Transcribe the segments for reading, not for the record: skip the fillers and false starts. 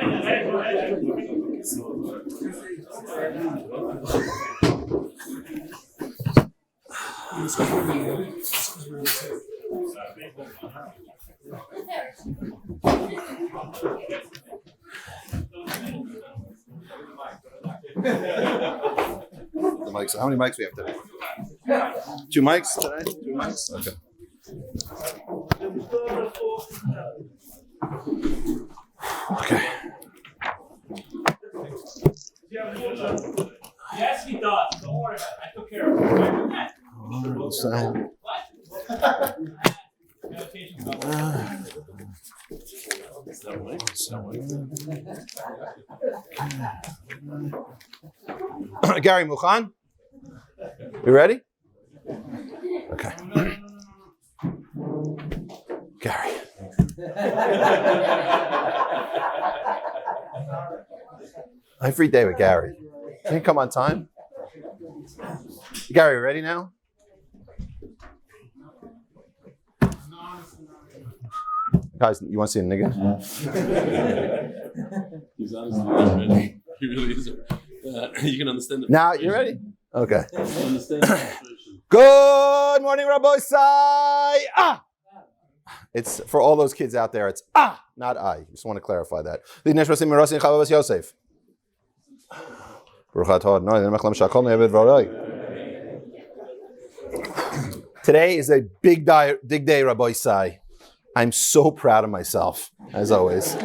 The mics. How many mics we have today? 2 mics today? 2 mics? Okay. Okay. Yes, he does. Don't worry about it. I took care of it. Gary Mukhan? You ready? Okay. Gary. Every day with Gary. Can you come on time? Gary, you ready now? Guys, you want to see a nigga? He's honestly not ready. He really is. You can understand it. Now, you ready? Okay. Understand the Good morning, Rabbi Sai. Ah! It's for all those kids out there, it's not I. Just want to clarify that. Yosef. Today is a big day, Rabbi Sai. I'm so proud of myself, as always.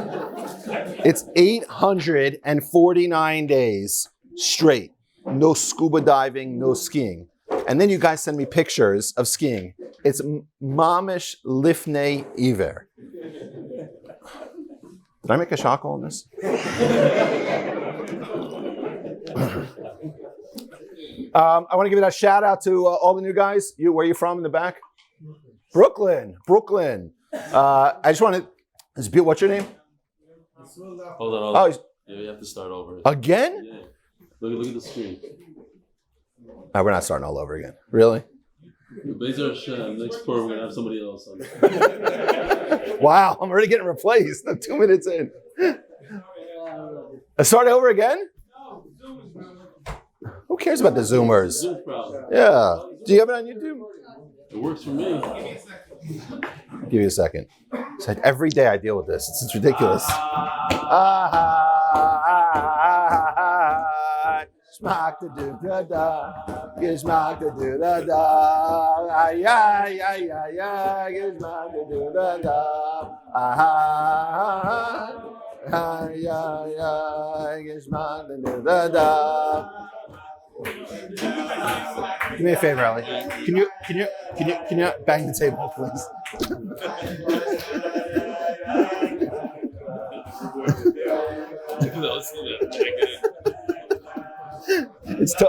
It's 849 days straight. No scuba diving, no skiing. And then you guys send me pictures of skiing. It's mamish lifnei iver. Did I make a shackle on this? I want to give a shout out to all the new guys. Where are you from in the back? Brooklyn. I just want to. What's your name? Hold on. Oh, yeah, you have to start over. Again? Yeah. Look at the screen. We're not starting all over again. Really? Bezer Hashem, next Purim we're going to have somebody else on. Wow, I'm already getting replaced. I'm 2 minutes in. I start over again? Who cares about the Zoomers? Zoom problem. Yeah. Do you have it on YouTube? It works for me. I'll give you a second. It's like every day I deal with this. It's ridiculous. Smack to do da da, get smack to do da da, ay ay ay ay ay, get smack to do da da, ay ay ay, get smack to do da da. Do me a favor, Ali. Can you bang the table, please?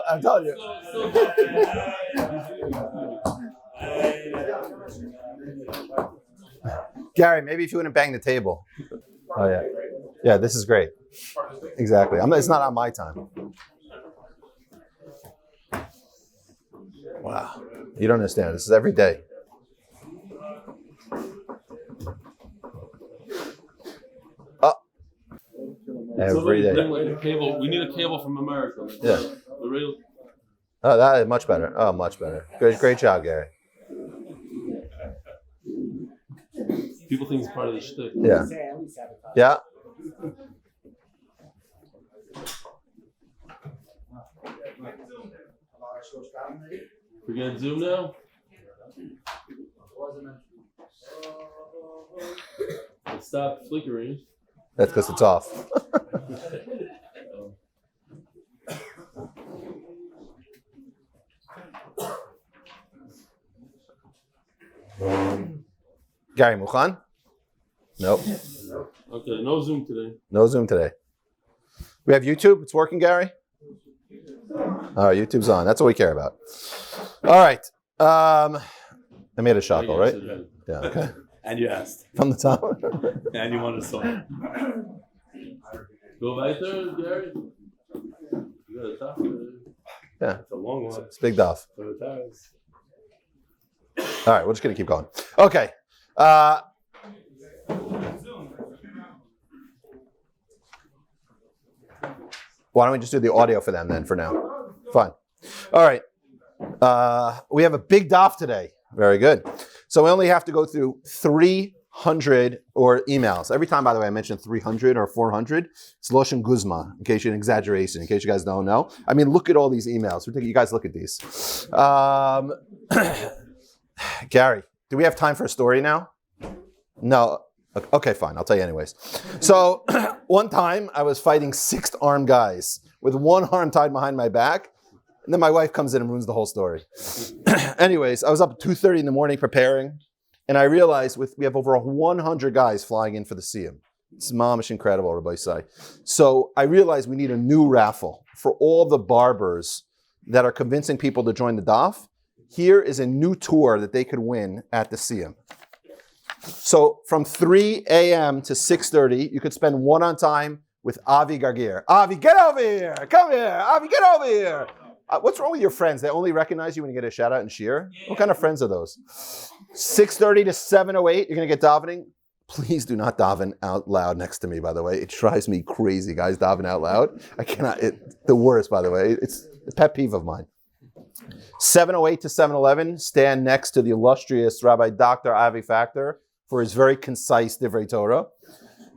I'm telling you. Gary, maybe if you wouldn't bang the table. Oh yeah, yeah. This is great. Exactly. It's not on my time. Wow, you don't understand. This is every day. Every day. We need a cable from America. Yeah. The real. Oh, that is much better. Oh, much better. Great job, Gary. People think it's part of the shtick. Yeah. Yeah. Forget Zoom now? Stop flickering. That's because it's off. Gary Mukhan? Nope. Okay, no Zoom today. No Zoom today. We have YouTube. It's working, Gary? All right, YouTube's on. That's what we care about. All right. I made a shackle, right? Yeah, okay. And you asked. From the top. And you wanted to saw it. Go right there, Gary. You got a top there. Yeah. It's a long one. It's big Daf. For the tires. All right, we're just going to keep going. Okay. Why don't we just do the audio for them then for now? Fine. All right. We have a big daf today. Very good. So we only have to go through 300 or emails. Every time, by the way, I mention 300 or 400, it's Loshen Guzma, in case you're an exaggeration, in case you guys don't know. I mean, look at all these emails. You guys look at these. Gary, do we have time for a story now? No. Okay, fine. I'll tell you anyways. So one time I was fighting 6 armed guys with one arm tied behind my back. And then my wife comes in and ruins the whole story. Anyways, I was up at 2:30 in the morning preparing. And I realized we have over 100 guys flying in for the Siyum. It's mamish incredible, Rabbi Isai. So I realized we need a new raffle for all the barbers that are convincing people to join the daf. Here is a new tour that they could win at the Siyum. So from 3 a.m. to 6:30, you could spend one-on time with Avi Gargir. Avi, get over here! Come here! Avi, get over here! What's wrong with your friends? They only recognize you when you get a shout out and cheer? What kind of friends are those? 6:30 to 7:08, you're going to get davening. Please do not daven out loud next to me, by the way. It drives me crazy, guys, daven out loud. I cannot, the worst, by the way. It's a pet peeve of mine. 7:08 to 7:11, stand next to the illustrious Rabbi Dr. Avi Factor for his very concise Divrei Torah.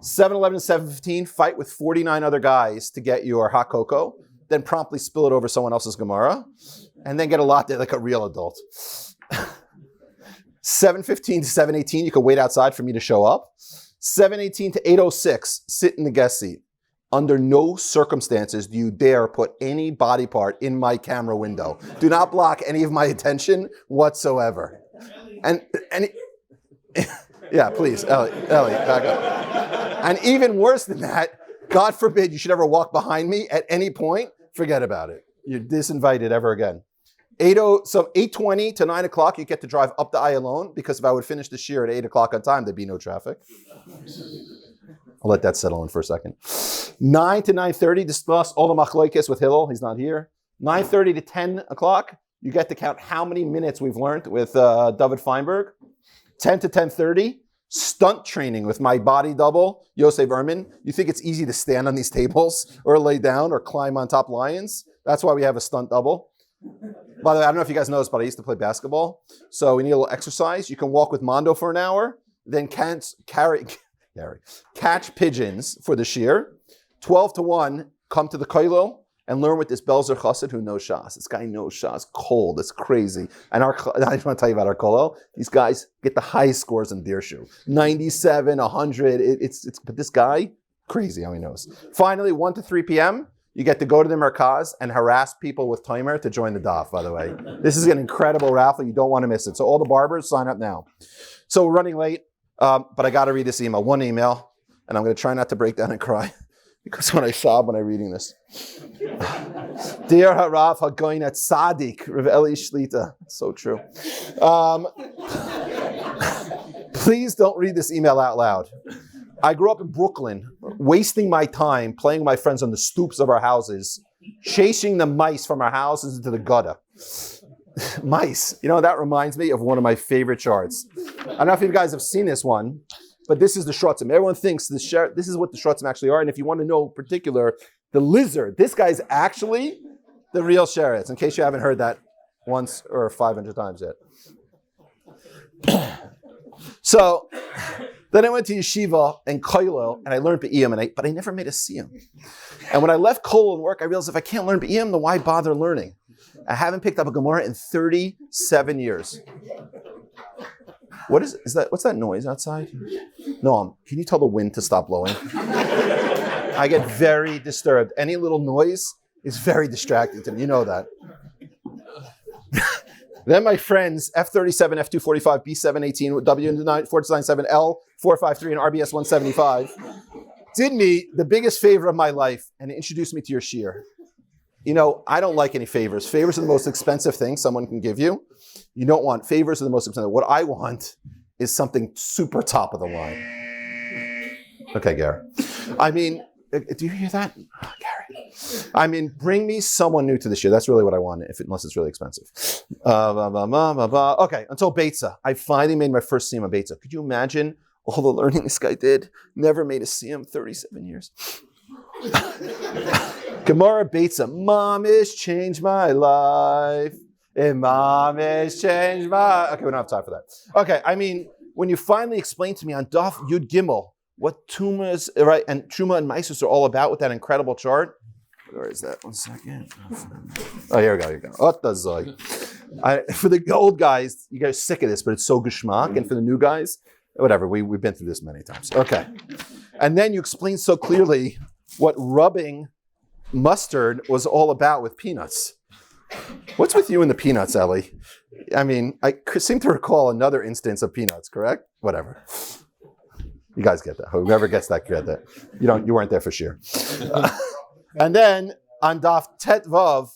7:11 to 7:15, fight with 49 other guys to get your hot cocoa, then promptly spill it over someone else's Gemara, and then get a latte like a real adult. 7:15 to 7:18, you can wait outside for me to show up. 7:18 to 8:06, sit in the guest seat. Under no circumstances do you dare put any body part in my camera window. Do not block any of my attention whatsoever. And yeah, please, Ellie, back up. And even worse than that, God forbid you should ever walk behind me at any point. Forget about it. You're disinvited ever again. 8:20 to 9 o'clock, you get to drive up the Ayalon, because if I would finish the shiur at 8 o'clock on time, there'd be no traffic. I'll let that settle in for a second. 9 to 9:30, discuss all the machlokes with Hillel. He's not here. 9:30 to 10 o'clock, you get to count how many minutes we've learned with David Feinberg. 10 to 10:30, stunt training with my body double, Yosef Erman. You think it's easy to stand on these tables or lay down or climb on top lions? That's why we have a stunt double. By the way, I don't know if you guys know this, but I used to play basketball. So we need a little exercise. You can walk with Mondo for an hour, then catch pigeons for the shiur. 12 to 1, come to the koilel and learn with this Belzer Chassid who knows Shas. This guy knows Shas cold. It's crazy. And I just want to tell you about our kollel. These guys get the highest scores in Dirshu. 97, 100. But this guy, crazy how he knows. Finally, 1 to 3 p.m., you get to go to the Merkaz and harass people with timer to join the daf, by the way. This is an incredible raffle. You don't want to miss it. So all the barbers, sign up now. So we're running late, but I got to read this email. One email, and I'm going to try not to break down and cry, because when I sob when I'm reading this. Dear Harav Hagoyin at Tzaddik, Rav Eli Shlita. So true. Please don't read this email out loud. I grew up in Brooklyn, wasting my time playing with my friends on the stoops of our houses, chasing the mice from our houses into the gutter. Mice. You know, that reminds me of one of my favorite charts. I don't know if you guys have seen this one, but this is the shrotzim. Everyone thinks this is what the shrotzim actually are. And if you want to know in particular, the lizard, this guy's actually the real sheretz, in case you haven't heard that once or 500 times yet. So then I went to yeshiva and kollel, and I learned be'iyam, but I never made a siyum. And when I left kollel and work, I realized if I can't learn be'iyam, then why bother learning? I haven't picked up a Gemara in 37 years. What is that? What's that noise outside? No, can you tell the wind to stop blowing? I get very disturbed. Any little noise is very distracting to me. You know that. Then my friends, F37, F245, B718, W497, L453, and RBS 175 did me the biggest favor of my life and introduced me to your shiur. You know, I don't like any favors. Favors are the most expensive thing someone can give you. You don't want favors are the most expensive. What I want is something super top of the line. Okay, Gary. I mean, do you hear that? Oh, Gary. I mean, bring me someone new to the shiur. That's really what I want, unless it's really expensive. Okay, until Beitza. I finally made my first siyum of Beitza. Could you imagine all the learning this guy did? Never made a siyum, 37 years. Gemara Beitza, Mom has changed my life. And Mom has changed my... Okay, we don't have time for that. Okay, I mean, when you finally explain to me on Daf Yud Gimel what Tumas, right, and Truma and Maisus are all about with that incredible chart. Where is that? 1 second. Oh, here we go. Here we go. For the old guys, you guys are sick of this, but it's so geschmack. And for the new guys, whatever. We've been through this many times. Okay. And then you explain so clearly what rubbing mustard was all about with peanuts. What's with you and the peanuts, Eli? I mean, I seem to recall another instance of peanuts, correct? Whatever. You guys get that. Whoever gets that, get that. You weren't there for sure. And then on Daf Tet Vav,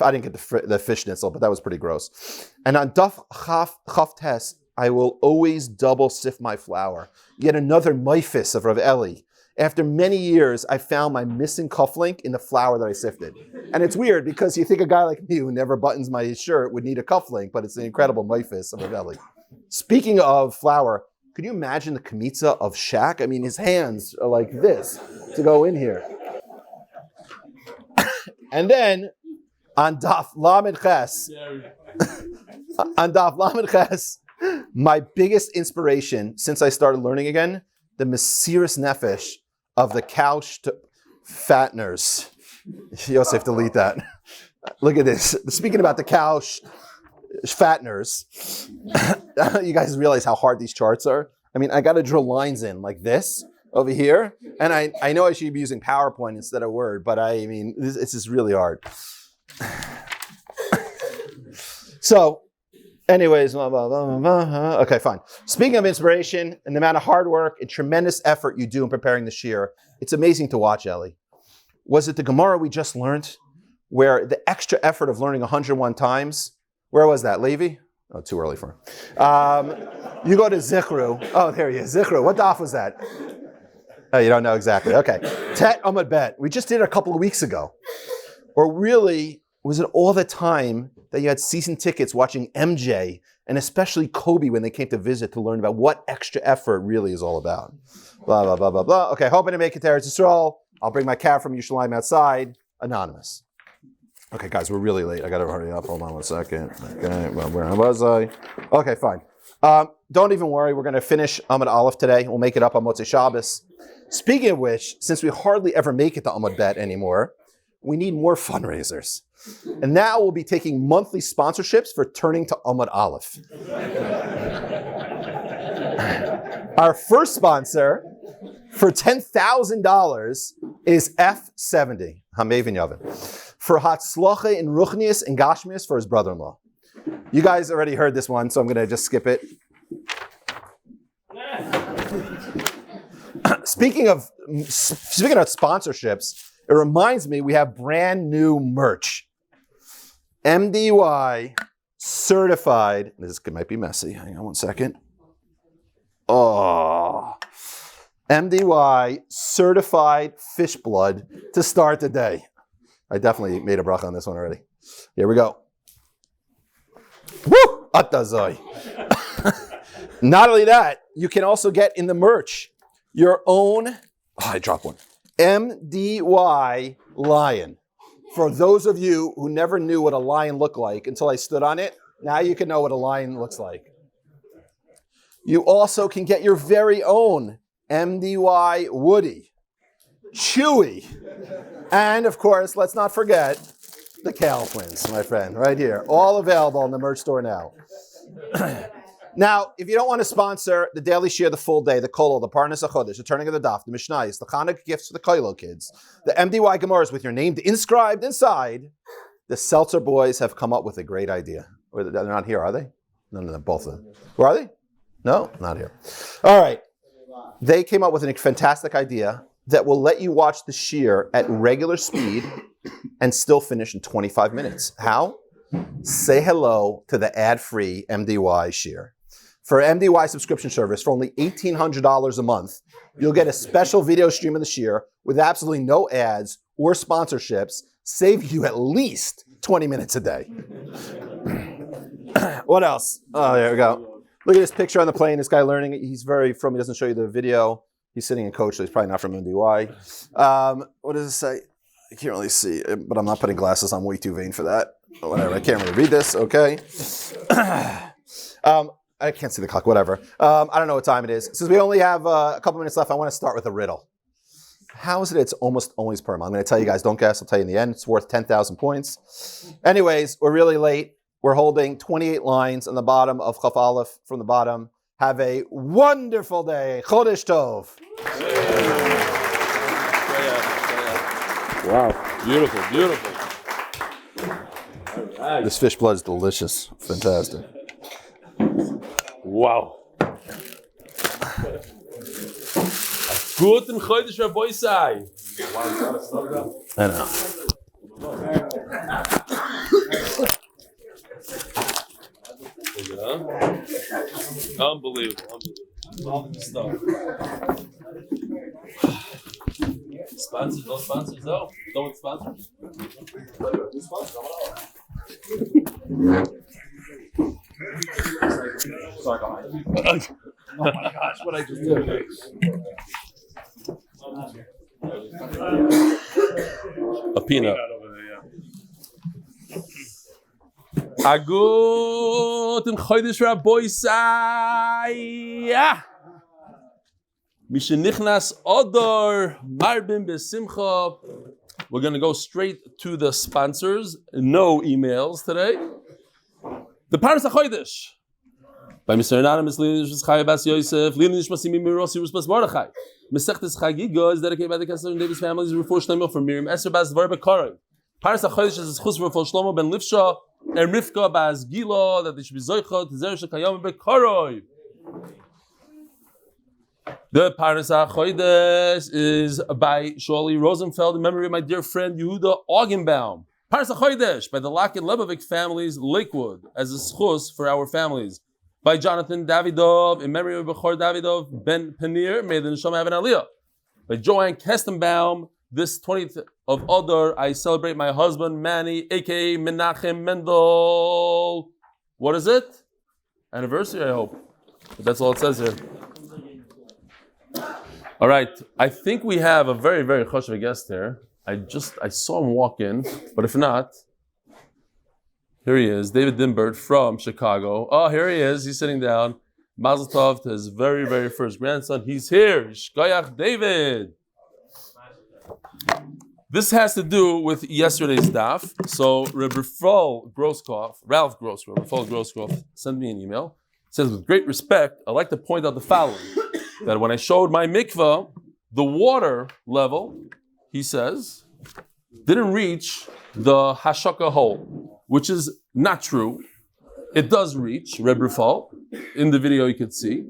I didn't get the fish schnitzel, but that was pretty gross. And on Daf Chaf Tes, I will always double sift my flour. Yet another meifis of Rav Eli. After many years, I found my missing cufflink in the flour that I sifted. And it's weird because you think a guy like me who never buttons my shirt would need a cufflink, but it's an incredible meifis of Rav Eli. Speaking of flour, could you imagine the kmitza of Shaq? I mean, his hands are like this to go in here. And then on Daf Lamed Ches, my biggest inspiration since I started learning again, the Mesiris Nefesh of the cow fatteners. Yosef, delete that. Look at this. Speaking about the cow fatteners, you guys realize how hard these charts are? I mean, I got to drill lines in like this over here. And I know I should be using PowerPoint instead of Word, but I mean, it's just really hard. So, anyways, okay, fine. Speaking of inspiration and the amount of hard work and tremendous effort you do in preparing the shiur, it's amazing to watch, Eli. Was it the Gemara we just learned where the extra effort of learning 101 times, where was that, Levi? Oh, too early for him. You go to Zichru. Oh, there he is, Zichru. What daf was that? Oh, you don't know exactly. Okay. Tet Amud Bet. We just did it a couple of weeks ago. Or really, was it all the time that you had season tickets watching MJ and especially Kobe when they came to visit to learn about what extra effort really is all about? Blah, blah, blah, blah, blah. Okay, hoping to make it to Eretz Yisrael. I'll bring my cat from Yerushalayim outside. Anonymous. Okay, guys, we're really late. I got to hurry up. Hold on 1 second. Okay, well, where was I? Okay, fine. Don't even worry. We're going to finish Amud Aleph today. We'll make it up on Motzei Shabbos. Speaking of which, since we hardly ever make it to Amud Bet anymore, we need more fundraisers. And now we'll be taking monthly sponsorships for turning to Amud Aleph. Our first sponsor for $10,000 is F70, Hamevin Yavin, for Hatzloche in Ruchnius and Gashmius for his brother-in-law. You guys already heard this one, so I'm going to just skip it. Speaking of sponsorships, it reminds me we have brand new merch. MDY certified. This might be messy. Hang on 1 second. Oh, MDY certified fish blood to start the day. I definitely made a bracha on this one already. Here we go. Woo! Atazoi. Not only that, you can also get in the merch your own, I dropped one, MDY lion. For those of you who never knew what a lion looked like until I stood on it, now you can know what a lion looks like. You also can get your very own MDY Woody, Chewy, and of course, let's not forget the Kale twins, my friend, right here. All available in the merch store now. Now, if you don't want to sponsor the daily shiur, the full day, the kolo, the parnas Chodesh, the turning of the daf, the mishnayos, the Chanukah gifts for the koilo kids, the MDY Gemaras with your name inscribed inside, the Seltzer boys have come up with a great idea. Or they're not here, are they? No, both of them. Where are they? No, not here. All right. They came up with a fantastic idea that will let you watch the shiur at regular speed and still finish in 25 minutes. How? Say hello to the ad-free MDY shiur. For MDY subscription service, for only $1,800 a month, you'll get a special video stream of the shiur with absolutely no ads or sponsorships, saving you at least 20 minutes a day. What else? Oh, there we go. Look at this picture on the plane. This guy learning. He's very from. He doesn't show you the video. He's sitting in coach, so he's probably not from MDY. What does it say? I can't really see, but I'm not putting glasses. I'm way too vain for that. Whatever. I can't really read this. Okay. I can't see the clock. Whatever. I don't know what time it is. Since we only have a couple minutes left, I want to start with a riddle. How is it it's almost always Purim? I'm going to tell you guys, don't guess. I'll tell you in the end. It's worth 10,000 points. Anyways, we're really late. We're holding 28 lines on the bottom of Chaf Aleph from the bottom. Have a wonderful day. Chodesh Tov. Wow. Beautiful, beautiful. All right. This fish blood is delicious. Fantastic. Wow. Guten Chodesh, Rabbi Sai. I know. Unbelievable. Stuff. Sponsors, no sponsors, though. No one sponsors. Oh my gosh, what I just did. A peanut. Agut in Chodesh Rabbi Sai. Mishenichnas Adar Marbim Besimcha. We're going to go straight to the sponsors. No emails today. The Paras HaChodesh. By Mr. Anonymous, Lifsha Chaya Bas Yosef, Lilin Nishmasim Mirosi Ruspas Mordechai. Maseches Chagigah is dedicated by the Kessler and Davis families. Refuah shleima for Miriam Esther Bas Devora bekorov. Paras HaChodesh is zechus for Shlomo ben Lifsha and Rivka Bas Gila that they should be zoche Zera Shel Kayama bekorov. The Paras HaChodesh is by Shauly Rosenfeld in memory of my dear friend Yehuda Augenbaum. Paras HaChodesh by the Lock Lebovic families, Lakewood, as a zechus for our families. By Jonathan Davydov in memory of bekorov Davydov ben Panir, may the neshama have an aliyah. By Joanne Kestnbaum, this 20th of Adar I celebrate my husband Manny, aka Menachem Mendel. What is it? Anniversary, I hope. But that's all it says here. All right, I think we have a very, very chashuv guest here. I saw him walk in, but if not, here he is, David Dimbert from Chicago. Oh, here he is. He's sitting down. Mazel tov to his very, very first grandson. He's here. Shkoyach David. This has to do with yesterday's daf. So Rafael Ralph Grosskopf sent me an email. It says, with great respect, I'd like to point out the following. That when I showed my mikvah, the water level, he says, didn't reach the hashaka hole, which is not true. It does reach, Reb Rafael. In the video you can see.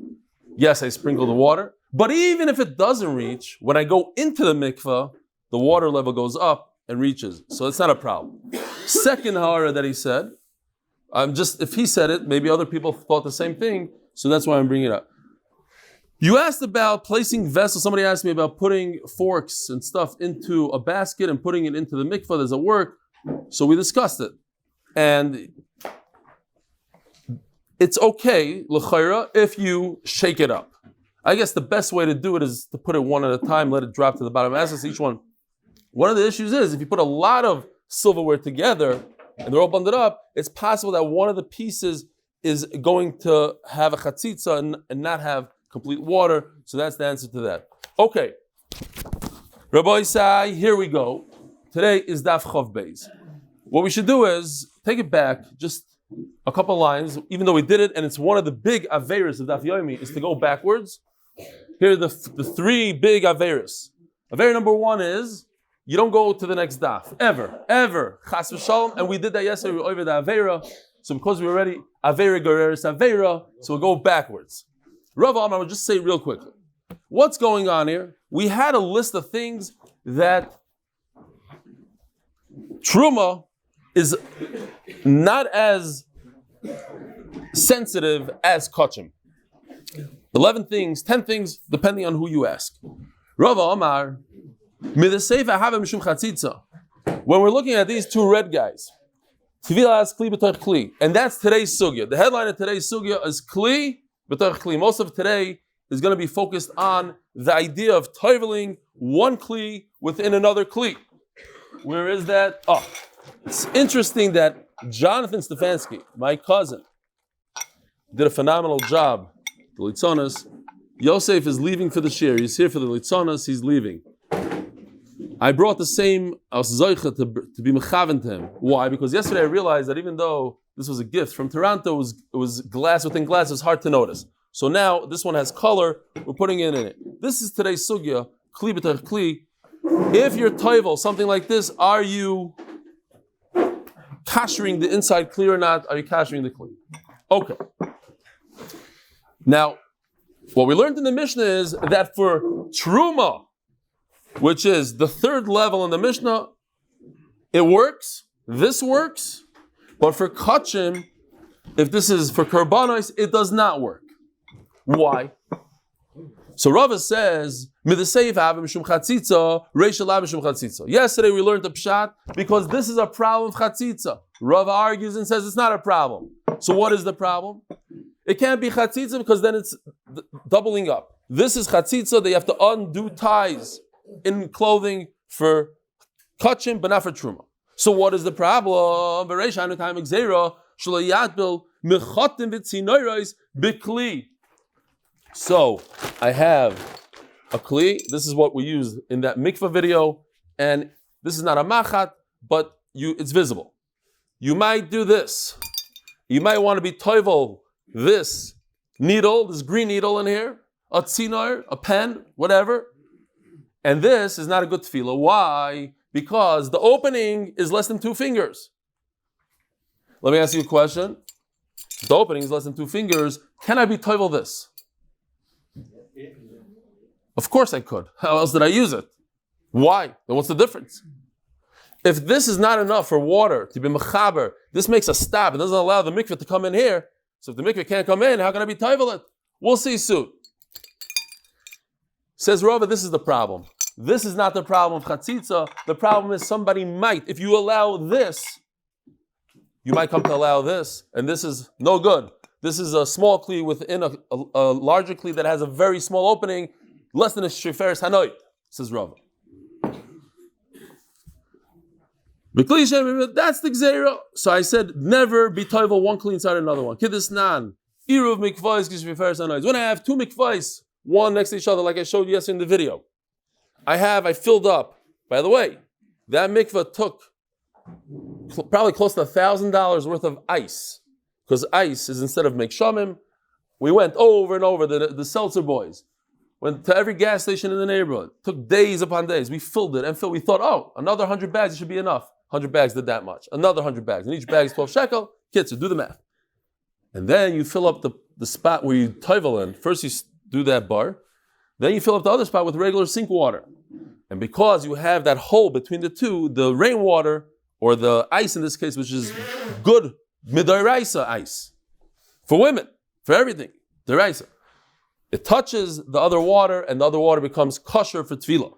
Yes, I sprinkle the water. But even if it doesn't reach, when I go into the mikvah, the water level goes up and reaches. So it's not a problem. Second hara that he said, if he said it, maybe other people thought the same thing. So that's why I'm bringing it up. You asked about placing vessels. Somebody asked me about putting forks and stuff into a basket and putting it into the mikvah. Does it work? So we discussed it. And it's okay, l'chayra, if you shake it up. I guess the best way to do it is to put it one at a time, let it drop to the bottom. As each one. One of the issues is if you put a lot of silverware together and they're all bundled up, it's possible that one of the pieces is going to have a chatzitza and not have complete water. So that's the answer to that. Okay. Rabbi Isai, here we go. Today is Daf Beis. What we should do is take it back just a couple lines, even though we did it, and it's one of the big averos of Daf Yomi, is to go backwards. Here are the three big averos. Avera number one is you don't go to the next daf. Ever. Chas v'shalom. And we did that yesterday over the avera. So because we're already avera gereris avera, so we'll go backwards. Rav Amar, I'll just say real quickly. What's going on here? We had a list of things that Truma is not as sensitive as Kachim. 11 things, 10 things, depending on who you ask. Rav Amar, when we're looking at these two red guys, and that's today's sugya. The headline of today's sugya is Kli b'toch Kli. Most of today is going to be focused on the idea of toiveling one kli within another kli. Where is that? Oh, it's interesting that Jonathan Stefansky, my cousin, did a phenomenal job. The Litzonas. Yosef is leaving for the shir. He's here for the Litzonas. He's leaving. I brought the same zoche to be mechaven to him. Why? Because yesterday I realized that even though this was a gift from Toronto, it was glass within glass. It was hard to notice. So now this one has color. We're putting it in it. This is today's sugya. Kli b'tach kli. If you're toivel, something like this, are you kashering the inside kli or not? Are you kashering the kli? Okay. Now, what we learned in the Mishnah is that for truma, which is the third level in the Mishnah, it works. This works. But for kachim, if this is for karbanos, it does not work. Why? So Rava says, yesterday we learned the pshat because this is a problem of chatzitza. Rava argues and says it's not a problem. So what is the problem? It can't be chatzitza because then it's doubling up. This is chatzitza. They have to undo ties in clothing for kachim, but not for truma. So what is the problem? So I have a kli. This is what we use in that mikvah video, and this is not a machat, but it's visible. You might do this. You might want to be toivel this needle, this green needle in here, a tzinar, a pen, whatever. And this is not a good tefillah. Why? Because the opening is less than 2 fingers. Let me ask you a question. If the opening is less than 2 fingers, can I be toivel this? Of course I could. How else did I use it? Why? Then what's the difference? If this is not enough for water to be mechaber, this makes a stop. It doesn't allow the mikveh to come in here. So if the mikveh can't come in, how can I be toivel it? We'll see soon. Says Rava, this is the problem. This is not the problem of chatzitza. The problem is somebody might, if you allow this, you might come to allow this, and this is no good. This is a small kli within a larger kli that has a very small opening, less than a shiferes hanoit, says Rava. That's the gzera. So I said, never be toivel one kli inside another one. Kiddush nan, iruv mikvais shiferes hanoit. When I have 2 mikvais, one next to each other, like I showed you yesterday in the video, I filled up. By the way, that mikvah took probably close to $1,000 worth of ice, because ice is instead of mekshamim. We went over and over, the seltzer boys went to every gas station in the neighborhood. Took days upon days. We filled it and filled. We thought, oh, another 100 bags, it should be enough. 100 bags did that much. Another 100 bags, and each bag is 12 shekel. Kids, so do the math. And then you fill up the spot where you toivel in. First you do that bar. Then you fill up the other spot with regular sink water. And because you have that hole between the two, the rainwater, or the ice in this case, which is good midoraisa ice, for women, for everything, deraisa, it touches the other water, and the other water becomes kosher for tefillah.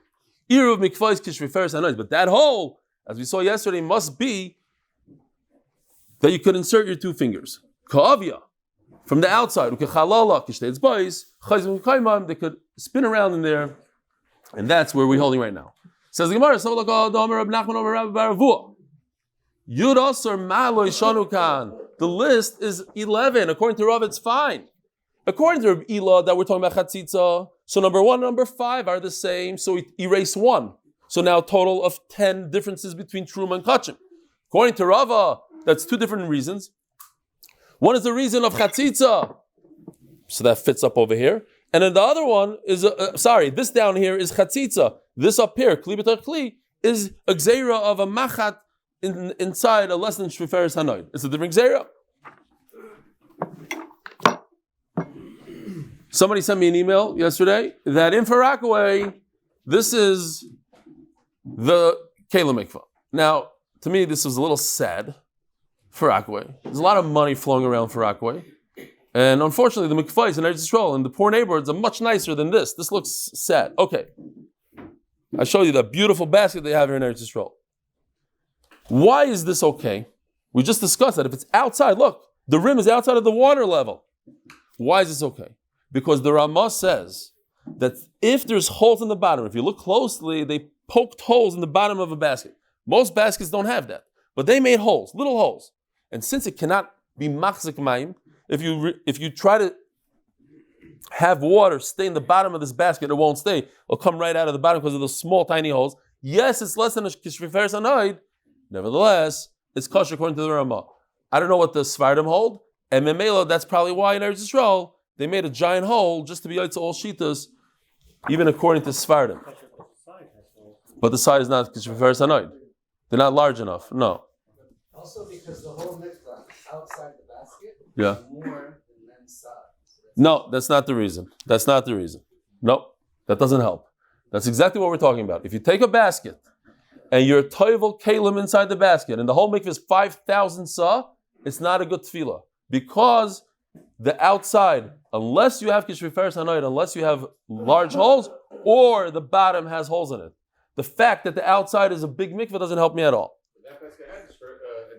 Iruv mikvais kishriferes hanois. But that hole, as we saw yesterday, must be that you could insert your 2 fingers. Ka'avia. From the outside, they could spin around in there, and that's where we're holding right now. Says the Gemara, the list is 11. According to Rav, it's fine. According to Reb Ila, that we're talking about chatzitza, so number 1 and number 5 are the same, so we erase 1. So now a total of 10 differences between truma and kachim. According to Rava, that's 2 different reasons. One is the reason of chatzitza, so that fits up over here. And then the other one is, this down here is chatzitza. This up here, kli b'tar kli, is a gzera of a machat inside a less than shviferes hanoid. It's a different gzera. Somebody sent me an email yesterday that in Far Rockaway, this is the Kela mikvah. Now, to me, this was a little sad. For Rockaway. There's a lot of money flowing around for Rockaway. And unfortunately, the mikvahs in Eretz Yisrael and the poor neighborhoods are much nicer than this. This looks sad. Okay. I show you the beautiful basket they have here in Eretz Yisrael. Why is this okay? We just discussed that. If it's outside, look, the rim is outside of the water level. Why is this okay? Because the Ramah says that if there's holes in the bottom, if you look closely, they poked holes in the bottom of a basket. Most baskets don't have that, but they made holes, little holes. And since it cannot be machzik mayim, if you try to have water stay in the bottom of this basket, it won't stay. It'll come right out of the bottom because of those small, tiny holes. Yes, it's less than a kishviferes anoid. Nevertheless, it's kosher according to the Ramah. I don't know what the Svardim hold. And Memela, that's probably why in Eretz Yisrael, they made a giant hole just to be to all shitas, even according to Svardim. But the side is not kishviferes anoid. They're not large enough. No. Also because the whole mikvah outside the basket Yeah. is more than inside. No, that's not the reason. That's not the reason. No, that doesn't help. That's exactly what we're talking about. If you take a basket and you're toivel kalim inside the basket and the whole mikvah is 5,000 sa, it's not a good tefillah. Because the outside, unless you have kishviferes hanoid, unless you have large holes, or the bottom has holes in it. The fact that the outside is a big mikvah doesn't help me at all. That basket has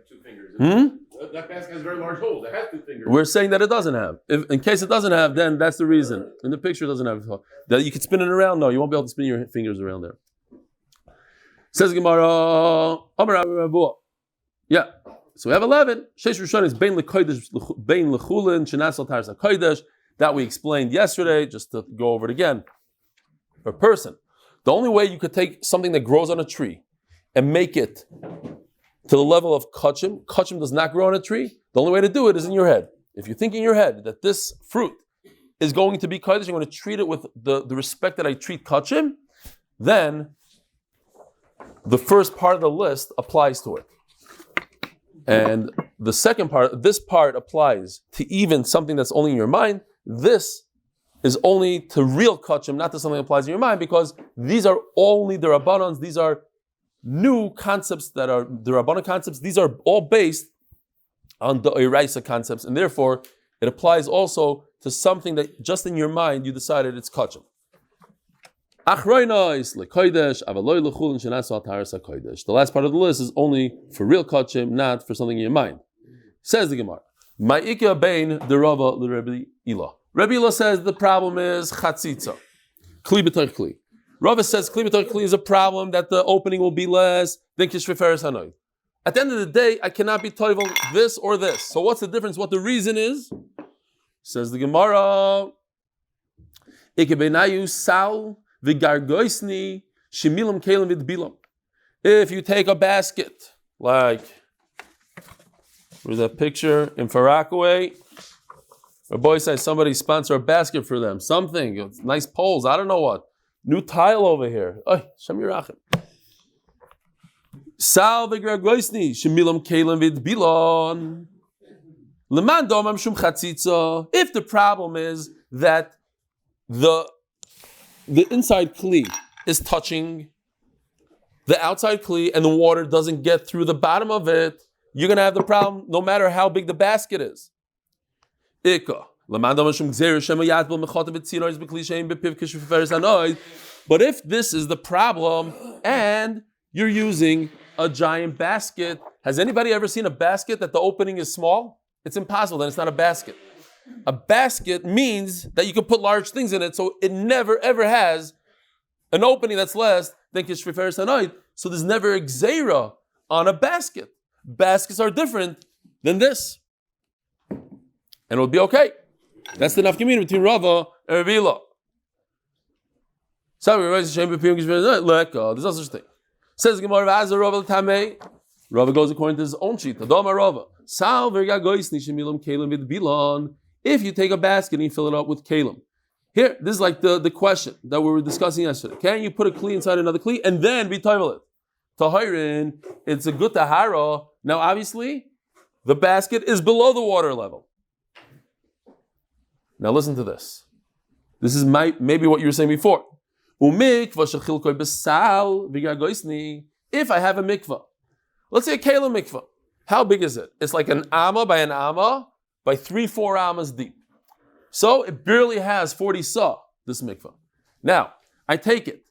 2 fingers. Hmm? That basket has very large holes. It has 2 fingers. We're saying that it doesn't have. In case it doesn't have, then that's the reason. In the picture, it doesn't have. That you can spin it around. No, you won't be able to spin your fingers around there. Says Gemara, yeah. So we have 11. Sheish Rishon is bein lechulin shenasal taras hakodesh. That we explained yesterday. Just to go over it again. A person. The only way you could take something that grows on a tree and make it to the level of kachim. Kachim does not grow on a tree. The only way to do it is in your head. If you think in your head that this fruit is going to be kodesh, I'm going to treat it with the respect that I treat kachim, then the first part of the list applies to it. And the second part, this part applies to even something that's only in your mind. This is only to real kachim, not to something that applies in your mind, because these are only the rabbanans. These are new concepts that are the rabbanan concepts. These are all based on the Oraisa concepts, and therefore it applies also to something that just in your mind you decided it's kachim. The last part of the list is only for real kachim, not for something in your mind. Says the Gemara. Ma'ika bein the Rava l'Rebbe Ila. Rebbe Ila says the problem is chatzitza, kli b'toich kli. Rava says kli b'toich kli is a problem that the opening will be less than kishviferes hanoid. At the end of the day, I cannot be toivel this or this. So what's the difference? What the reason is? Says the Gemara. Ike beinayu sal v'gargoisni shemilam kelim v'dbilam. If you take a basket, like, where's that picture? In Far Rockaway, a boy says somebody sponsor a basket for them. Something, it's nice poles, I don't know what. New tile over here. Oy, Shem Yirachem. Sal v'gargoisni shemilam kelim v'dbilam. Leman domam shum chatzitza. If the problem is that the inside kli is touching the outside kli and the water doesn't get through the bottom of it, you're going to have the problem no matter how big the basket is. But if this is the problem and you're using a giant basket, has anybody ever seen a basket that the opening is small? It's impossible, then it's not a basket. A basket means that you can put large things in it, so it never ever has an opening that's less than kishviferes hanoid. So there's never a Zera on a basket. Baskets are different than this. And it'll be okay. That's the nafkamina between Rava and Rebbe Ila. There's no such thing. Says Gemara, Rava goes according to his own sheet. If you take a basket and you fill it up with kalim. Here, this is like the question that we were discussing yesterday. Can you put a kli inside another kli and then be toivel it? Tahirin, it's a good tahara. Now, obviously, the basket is below the water level. Now, listen to this. This is maybe what you were saying before. If I have a mikvah, let's say a kalim mikvah, how big is it? It's like an amma by 3-4 ammas deep. So it barely has 40 sa, this mikvah. Now, I take it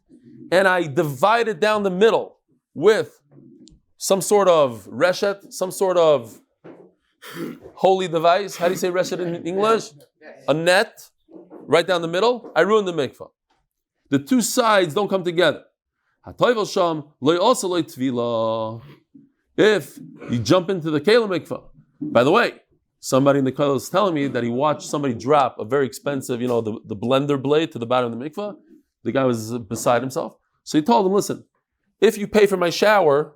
and I divide it down the middle with some sort of reshet, some sort of holy device. How do you say reshet in English? A net. right down the middle, I ruined the mikvah. The two sides don't come together. If you jump into the Kela mikvah, by the way, somebody in the Kela is telling me that he watched somebody drop a very expensive, the blender blade to the bottom of the mikvah. The guy was beside himself. So he told him, listen, if you pay for my shower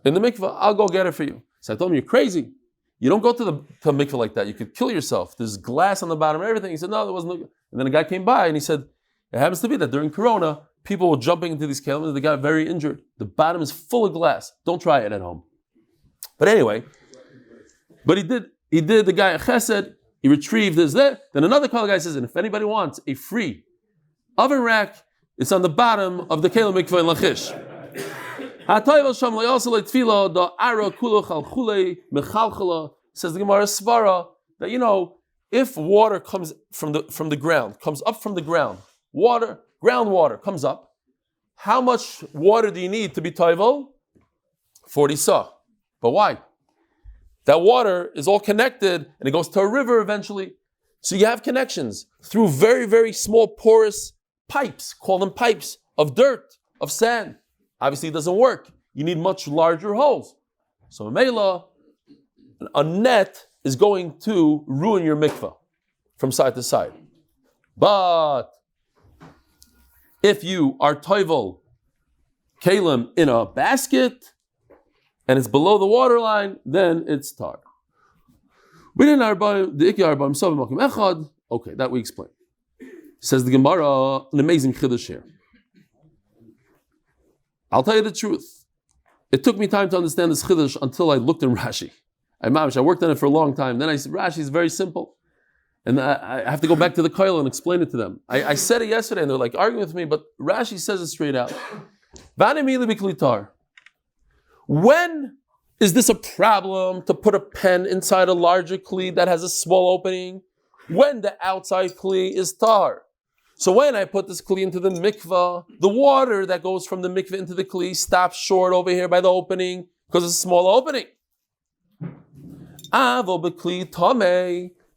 in the mikvah, I'll go get it for you. So I told him, you're crazy. You don't go to the mikvah like that. You could kill yourself. There's glass on the bottom and everything. He said, no, there wasn't. And then a guy came by and he said, it happens to be that during Corona, people were jumping into these kelim and they got very injured. The bottom is full of glass. Don't try it at home. But anyway, he did the guy a chesed, he retrieved his there. Then another guy says, and if anybody wants a free oven rack, it's on the bottom of the kelim mikvah in Lachish. Says the Gemara Svara that if water comes from the ground, comes up from the ground, groundwater comes up, how much water do you need to be toivel? 40 sa. But why? That water is all connected and it goes to a river eventually. So you have connections through very, very small porous pipes, call them pipes, of dirt, of sand. Obviously it doesn't work. You need much larger holes. So Mela, a net is going to ruin your mikvah from side to side. But if you are toivel kalim in a basket and it's below the water line, then it's tar. Okay, that we explain. Says the Gemara, an amazing chiddush here. I'll tell you the truth. It took me time to understand this chiddush until I looked in Rashi. I worked on it for a long time. Then I said, Rashi is very simple. And I have to go back to the Koil and explain it to them. I said it yesterday and they're like arguing with me, but Rashi says it straight out. When is this a problem to put a pen inside a larger kli that has a small opening? When the outside kli is tar. So when I put this kli into the mikvah, the water that goes from the mikvah into the kli stops short over here by the opening because it's a small opening.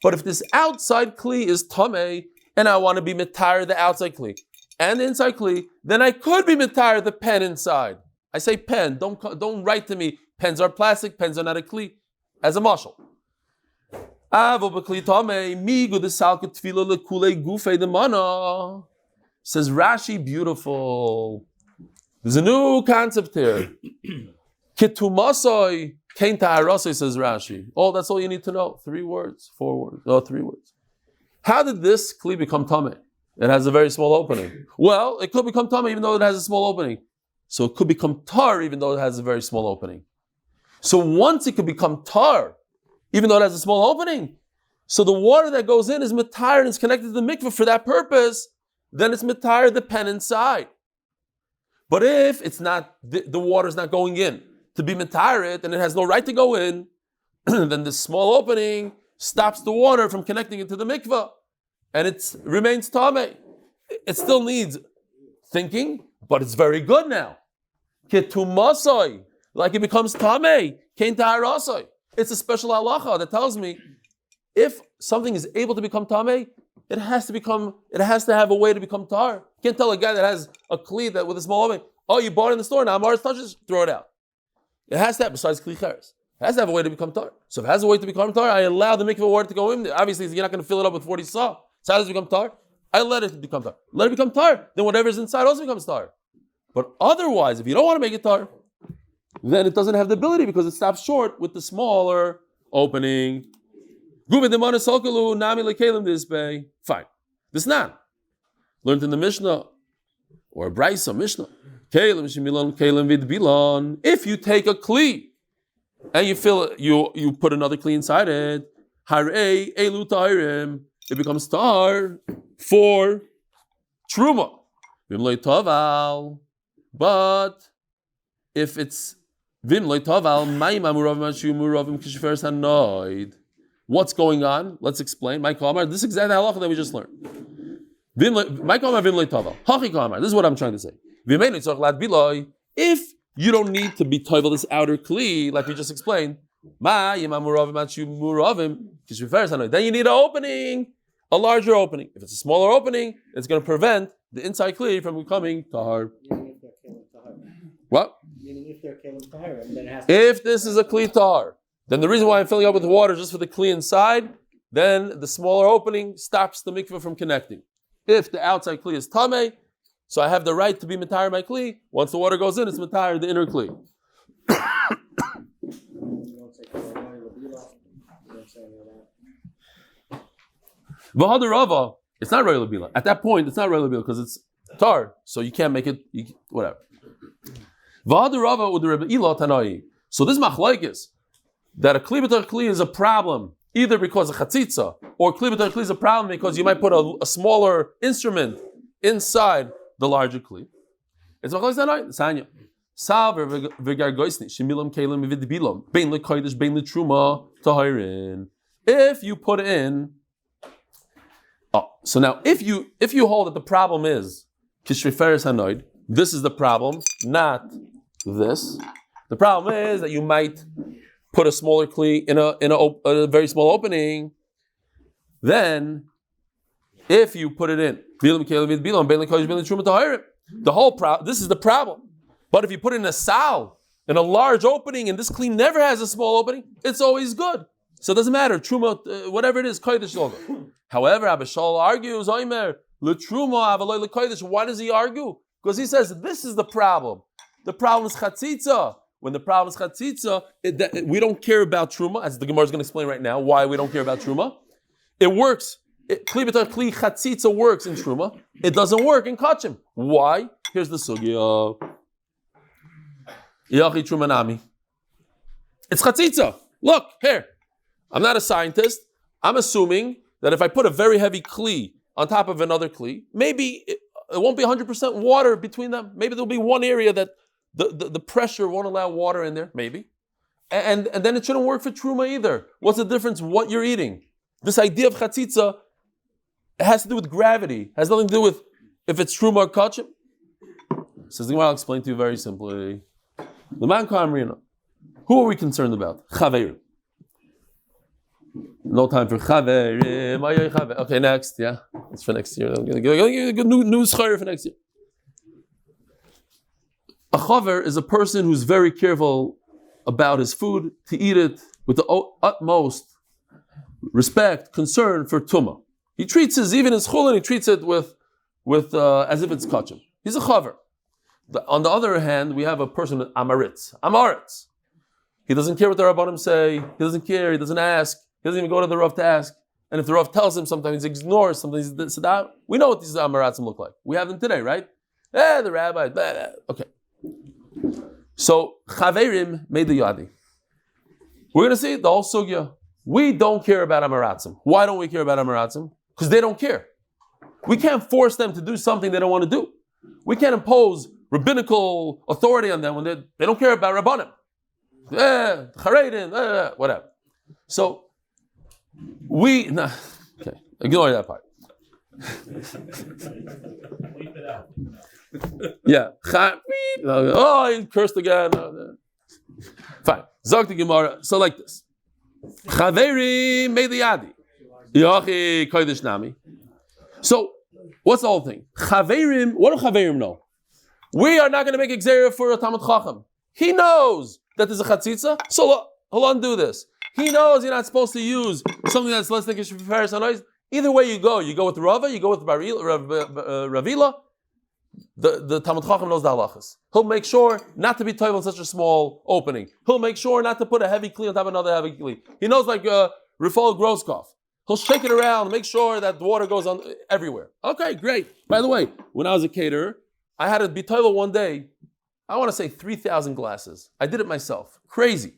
But if this outside kli is tamei and I want to be mitar the outside kli and the inside kli, then I could be mitar the pen inside. I say pen. Don't write to me. Pens are plastic. Pens are not a kli. As a mashal. Says Rashi, beautiful. There's a new concept here. Kitumasoi kain ta'arasoi, says Rashi. Oh, that's all you need to know. 3 words, 4 words, 3 words. How did this kli become tameh? It has a very small opening. Well, it could become tameh even though it has a small opening. So it could become tar even though it has a very small opening. So once it could become tar, even though it has a small opening, so the water that goes in is mitar and is connected to the mikveh for that purpose, then it's mitar the pen inside. But if it's not, the water is not going in to be mitar it, and it has no right to go in, then the small opening stops the water from connecting it to the mikveh, and it remains tameh. It still needs thinking, but it's very good now. Ketumasoi, like it becomes tameh, kain ta'arasoi. It's a special halacha that tells me if something is able to become tameh, it has to have a way to become tar. You can't tell a guy that has a kli that with a small opening, oh, you bought it in the store now, Mars touches, throw it out. It has to have, besides kli cheres, it has to have a way to become tar. So if it has a way to become tar, I allow the mikveh water to go in. Obviously, you're not going to fill it up with 40 saw. So how does it become tar? I let it become tar. Let it become tar. Then whatever's inside also becomes tar. But otherwise, if you don't want to make it tar, then it doesn't have the ability because it stops short with the smaller opening. Fine. This not learned in the Mishnah or Brisa Mishnah. If you take a kli and you fill it, you put another kli inside it, it becomes tar for truma. But if it's what's going on? Let's explain. This is exactly the halacha that we just learned. This is what I'm trying to say. If you don't need to be toivel this outer kli, like we just explained, then you need an opening a larger opening. If it's a smaller opening, it's going to prevent the inside kli from becoming tahar. Meaning if they're kelim tahar. What? Meaning if they're kelim tahar, and then it has If this is a kli tahar, then the reason why I'm filling up with water just for the kli inside, then the smaller opening stops the mikveh from connecting. If the outside kli is tameh, so I have the right to be matayr my kli. Once the water goes in, it's matayr the inner kli. You don't say Chodesh, you don't say any of that. V'hadar Rava, it's not Roy Labila. At that point, it's not Roy Labila because it's tar, so you can't make it, whatever. V'hadar Rava with the Rebbe Ila Tanai. So this machlokes that a kli b'tar kli is a problem, either because of chatzitza, or kli b'tar kli is a problem because you might put a smaller instrument inside the larger kli. It's machlokes Tanai. Sanya. Saver v'gargoisni shemilam kelim v'vidbilom bein lekodesh bein letruma tahirin. If you put in. So now, if you hold that the problem is kishriferes hanoid, this is the problem, not this. The problem is that you might put a smaller kli in a very small opening. Then, if you put it in, the whole problem. This is the problem. But if you put it in a sal, in a large opening, and this kli never has a small opening, it's always good. So it doesn't matter. Truma, whatever it is, kodesh logo. However, Abba Shaul argues, Oimer, L'truma avaloi l'kodesh. Why does he argue? Because he says this is the problem. The problem is chatzitza. When the problem is chatzitza, we don't care about truma, as the Gemara is going to explain right now why we don't care about truma. It works. Kli b'tar kli chatzitza works in truma. It doesn't work in kachim. Why? Here's the sugya. Yachi truma nami. It's chatzitza. Look, here. I'm not a scientist. I'm assuming that if I put a very heavy kli on top of another kli, maybe it won't be 100% water between them. Maybe there'll be one area that the pressure won't allow water in there, maybe. And then it shouldn't work for truma either. What's the difference? What you're eating. This idea of chatzitza, it has to do with gravity. It has nothing to do with if it's truma or kachim. Says the Gemara, I'll explain to you very simply. The man Kamrina. Who are we concerned about? Chaveir. No time for chaverim. Okay, next. Yeah, it's for next year. I'm going to give you a good news for next year. A chaver is a person who's very careful about his food, to eat it with the utmost respect, concern for tumah. He treats even his chulin, he treats it with as if it's kachim. He's a chaver. On the other hand, we have a person with amaritz. He doesn't care what the rabbanim say. He doesn't care. He doesn't ask. He doesn't even go to the Rav to ask. And if the Rav tells him, sometimes he ignores, sometimes he says that. We know what these amaratzim look like. We have them today, right? The rabbi, blah, blah. Okay. So, chaverim made the yadi. We're going to see the whole sugya. We don't care about amaratzim. Why don't we care about amaratzim? Because they don't care. We can't force them to do something they don't want to do. We can't impose rabbinical authority on them when they don't care about rabbanim. Whatever. So, okay, ignore that part. Yeah. Oh, he cursed again. Fine. Zog the Gemara. So like this. Chaveri made the yadi. Yachi kodesh nami. So, what's the whole thing? Chaverim, what do Chaverim know? We are not going to make exeria for a Talmud Chacham. He knows that there's a chatzitza, so he'll undo this. He knows you're not supposed to use something that's less than Kishriferes Hanois. Either way you go with Rava, you go with Ravila. The Talmud Chacham knows the halachas. He'll make sure not to be toivel in such a small opening. He'll make sure not to put a heavy kli on top of another heavy kli. He knows like Rafael Groskopf. He'll shake it around, make sure that the water goes on everywhere. Okay, great. By the way, when I was a caterer, I had to be toivel one day. I want to say 3,000 glasses. I did it myself. Crazy.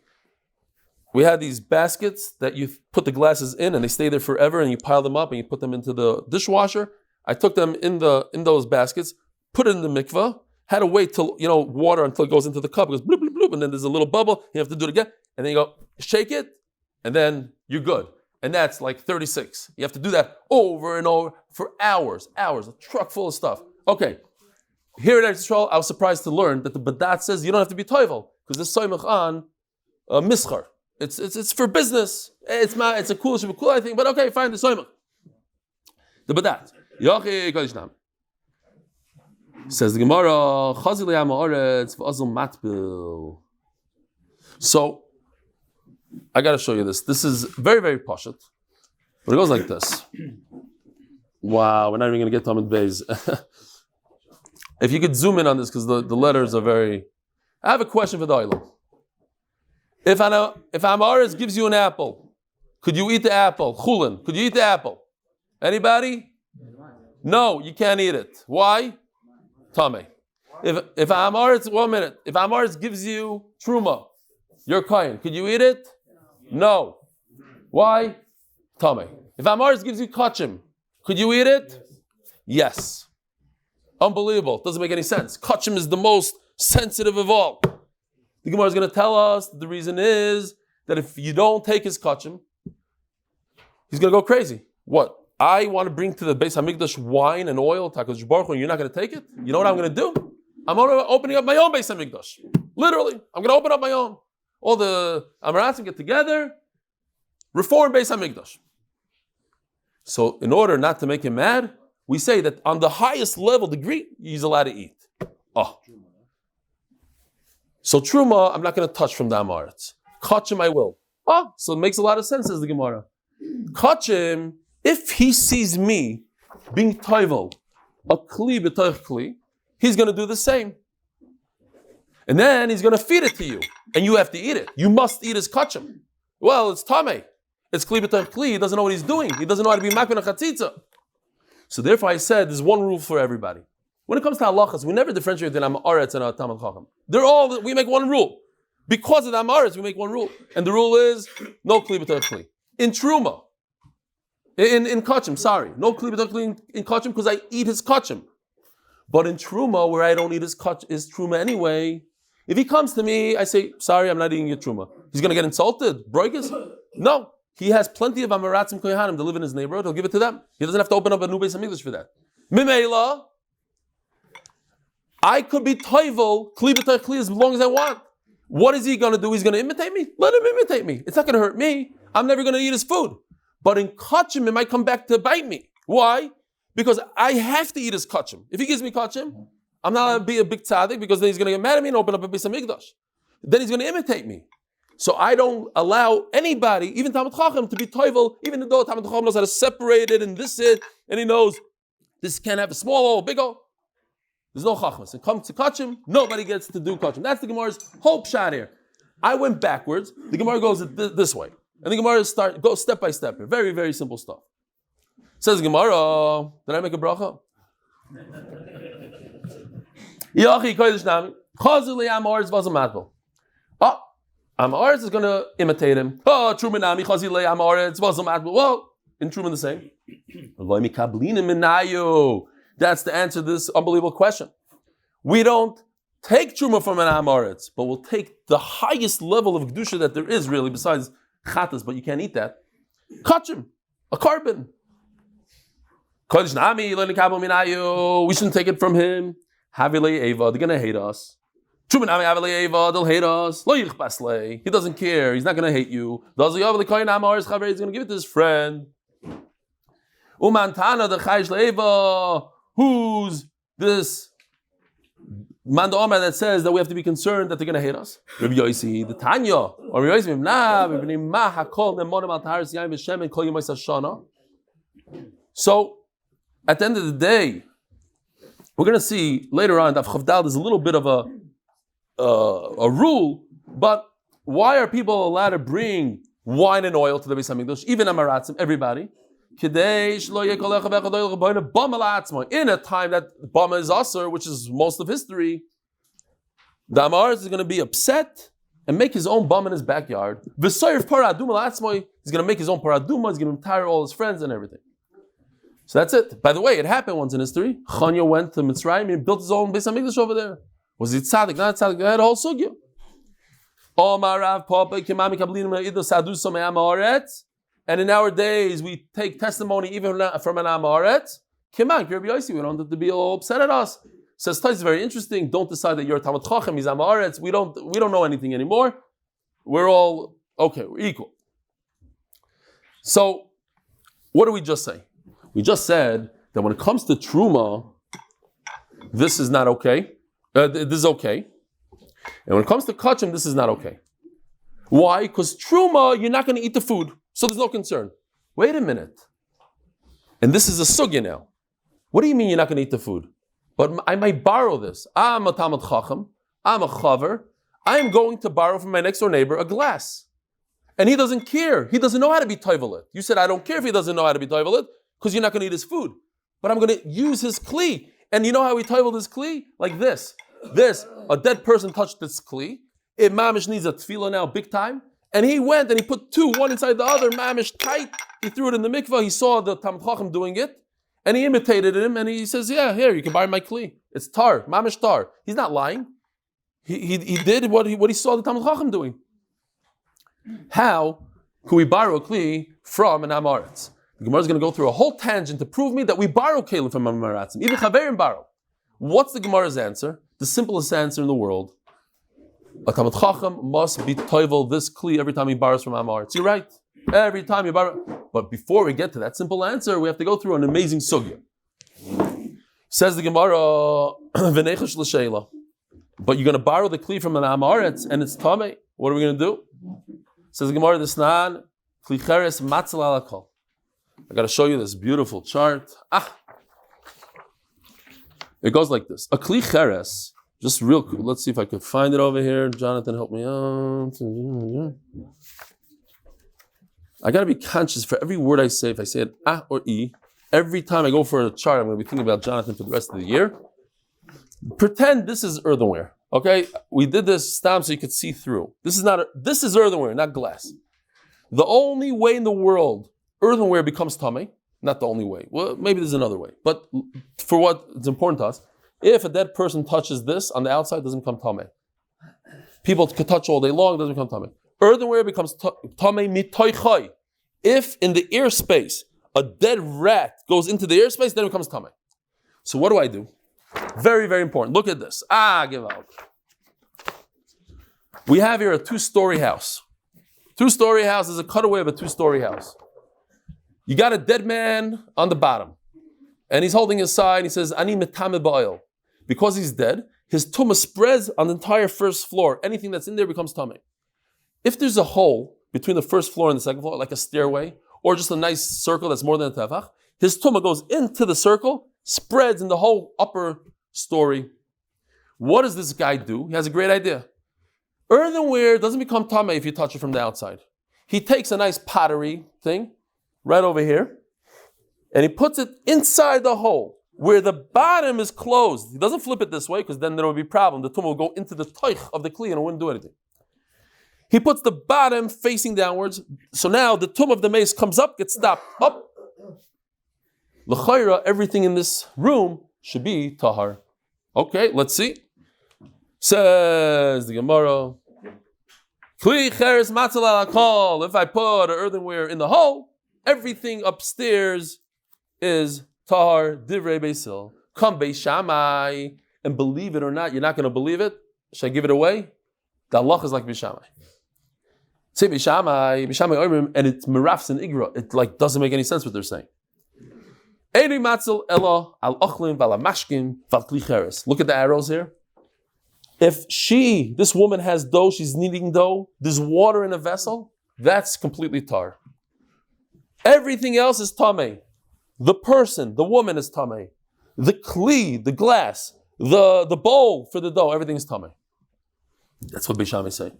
We had these baskets that you put the glasses in and they stay there forever and you pile them up and you put them into the dishwasher. I took them in those baskets, put it in the mikvah, had to wait till, water until it goes into the cup. It goes bloop, bloop, bloop, and then there's a little bubble. You have to do it again. And then you go, shake it, and then you're good. And that's like 36. You have to do that over and over for hours, a truck full of stuff. Okay. Here at Eretz Yisrael, I was surprised to learn that the Badat says you don't have to be toivel because this soymach on mischar. It's for business. It's a cool, I think, but okay, fine, the soymach. The badat. Yochi Kodesh Nam. Says the Gemara, Chazil Yam Haaretz v'Azal Matbil. So, I got to show you this. This is very, very pashut. But it goes like this. Wow, we're not even going to get to Amud Beis. If you could zoom in on this, because the letters are very... I have a question for the Oilam. If Amaris gives you an apple, could you eat the apple? Chulin, could you eat the apple? Anybody? No, you can't eat it. Why? Tame. If Amaris, 1 minute, if Amaris gives you truma, your kohen, could you eat it? No. Why? Tame. If Amaris gives you kachim, could you eat it? Yes. Unbelievable. Doesn't make any sense. Kachim is the most sensitive of all. The Gemara is going to tell us that the reason is that if you don't take his kachim, he's going to go crazy. What? I want to bring to the Beis Hamikdash wine and oil, Takadosh Baruch Hu, and you're not going to take it? You know what I'm going to do? I'm opening up my own Beis Hamikdash. Literally. I'm going to open up my own. All the Amaratzim get together, reform Beis Hamikdash. So in order not to make him mad, we say that on the highest level degree, he's allowed to eat. Oh. So truma, I'm not going to touch from the Amaretz. Kachim, I will. Oh, so it makes a lot of sense, says the Gemara. Kachim, if he sees me being toivel, a kli b'toich kli, he's going to do the same. And then he's going to feed it to you. And you have to eat it. You must eat his kachim. Well, it's tameh. It's kli b'toich kli. He doesn't know what he's doing. He doesn't know how to be makbin a chatzitza. So therefore I said there's one rule for everybody. When it comes to halachas, we never differentiate between Amaretz and a Talmud Chacham. We make one rule. Because of the Amaretz, we make one rule. And the rule is, no kli b'toich kli. In truma, in kachim, sorry. No kli b'toich kli in kachim because I eat his kachim. But in truma, where I don't eat his truma anyway, if he comes to me, I say, sorry, I'm not eating your truma. He's going to get insulted? Broikus? No. He has plenty of Amaratzim Kohanim to live in his neighborhood. He'll give it to them. He doesn't have to open up a new Beis Hamikdash for that. Mimela, I could be toivel, kli b'toich kli as long as I want. What is he going to do? He's going to imitate me? Let him imitate me. It's not going to hurt me. I'm never going to eat his food. But in kachim, it might come back to bite me. Why? Because I have to eat his kachim. If he gives me kachim, I'm not going to be a big tzaddik because then he's going to get mad at me and open up a Beis Hamikdash. Then he's going to imitate me. So I don't allow anybody, even Talmud Chacham, to be toivel, even though Talmud Chacham knows how to separate it and this it, and he knows this can't have a small O, big O. There's no Chachmas. It comes to Kachim, nobody gets to do Kachim. That's the Gemara's whole shot here. I went backwards. The Gemara goes this way. And the Gemara goes step by step here. Very, very simple stuff. Says the Gemara, did I make a bracha? Yachi Kodesh Nami, Chazili Amaretz Vazal Matbil. Oh, Amaretz is going to imitate him. Oh, Truman Nami, Chazili Amaretz Vazal Matbil. Well, in Truman the same. That's the answer to this unbelievable question. We don't take Truma from an Amaretz, but we'll take the highest level of Kedusha that there is really, besides Chatas, but you can't eat that. Kachim, a carbon. Kodesh Nami, we shouldn't take it from him. Havilei Eva, they're going to hate us. Truman Nami, Havilei Eva, they'll hate us. Lo yichbaslei, he doesn't care, he's not going to hate you. He's going to give it to his friend. Umantana, the Chaysh Le'eva, who's this Manda Omer that says that we have to be concerned that they're going to hate us? Rabbi Yosi, the Tanya, or Rabbi Yosi, so, at the end of the day, we're going to see later on, Daf Chavdal, there's a little bit of a rule, but why are people allowed to bring wine and oil to the Beis Hamikdash, even Amaratzim, everybody? In a time that Bama is Asr, which is most of history, the Amaretz is going to be upset and make his own Bama in his backyard. He's going to make his own paraduma, he's going to retire all his friends and everything. So that's it. By the way, it happened once in history. Chanya went to Mitzrayim and built his own Beis Hamikdash over there. Was he tzaddik? Not tzaddik. They had a whole sugya. And in our days, we take testimony even from an Amaretz. We don't have to be all upset at us. Says Tais, very interesting. Don't decide that you're a Talmud Chacham, he's Amaretz. We don't know anything anymore. We're all okay. We're equal. So, what do we just say? We just said that when it comes to truma, this is not okay. This is okay. And when it comes to kachim, this is not okay. Why? Because truma, you're not going to eat the food, so there's no concern. Wait a minute. And this is a sugya now. What do you mean you're not going to eat the food? But I might borrow this. I'm a Talmud Chacham. I'm a chaver. I am going to borrow from my next door neighbor a glass. And he doesn't care. He doesn't know how to be toivelit. You said, I don't care if he doesn't know how to be toivelit, because you're not going to eat his food. But I'm going to use his kli. And you know how we toivel this kli? Like this. A dead person touched this kli. It mamish needs a tefillah now, big time. And he went and he put two, one inside the other, mamish tight. He threw it in the mikvah. He saw the Talmud Chacham doing it. And he imitated him. And he says, yeah, here, you can buy my kli. It's tar, mamish tar. He's not lying. He did what he saw the Talmud Chacham doing. How could we borrow a kli from an Amaretz? The Gemara is going to go through a whole tangent to prove me that we borrow kelim from Amaretzim. Even Chaverim borrow. What's the Gemara's answer? The simplest answer in the world. A Talmud Chacham must be toivel this kli every time he borrows from Amaretz. You're right. Every time you borrow. But before we get to that simple answer, we have to go through an amazing sugya. Says the Gemara, V'neichash l'sheila. But you're going to borrow the kli from an Amaretz and it's tamei. What are we going to do? Says the Gemara, Desnan, kli cheres matzal alakol. I got to show you this beautiful chart. It goes like this. A kli cheres, just real quick. Let's see if I can find it over here. Jonathan, help me out. I got to be conscious for every word I say. If I say it or e, every time I go for a chart, I'm going to be thinking about Jonathan for the rest of the year. Pretend this is earthenware. Okay, we did this stamp so you could see through. This is earthenware, not glass. The only way in the world earthenware becomes tamei, not the only way. Well, maybe there's another way. But for what it's important to us, if a dead person touches this on the outside, it doesn't become tamei. People could touch all day long, it doesn't become tamei. Earthenware becomes tamei mitoichai. If in the airspace a dead rat goes into the airspace, then it becomes tamei. So what do? Very, very important. Look at this. Give out. We have here a 2-story house. 2-story house is a cutaway of a 2-story house. You got a dead man on the bottom. And he's holding his side. He says, Ani metame ba'il. Because he's dead, his tumah spreads on the entire first floor. Anything that's in there becomes tamei. If there's a hole between the first floor and the second floor, like a stairway, or just a nice circle that's more than a tefach, his tumah goes into the circle, spreads in the whole upper story. What does this guy do? He has a great idea. Earthenware doesn't become tamei if you touch it from the outside. He takes a nice pottery thing right over here, and he puts it inside the hole where the bottom is closed. He doesn't flip it this way because then there will be a problem. The tumah will go into the toich of the kli and it wouldn't do anything. He puts the bottom facing downwards, so now the tumah of the mace comes up, gets stopped, up. L'chayra, everything in this room should be tahar. Okay, let's see. Says the Gemara, Kli cheres matzal alakol. If I put an earthenware in the hole, everything upstairs is tahar divrei beisil. Come Beis Shammai, and believe it or not, you're not going to believe it. Should I give it away? The Allah is like Beis Shammai. Say Beis Shammai, and it's mirafs and igra. It like doesn't make any sense what they're saying. Look at the arrows here. If this woman has dough, she's kneading dough, there's water in a vessel, that's completely tar. Everything else is tamei. The person, the woman is tamei. The kli, the glass, the bowl for the dough, everything is tamei. That's what Beis Shammai say.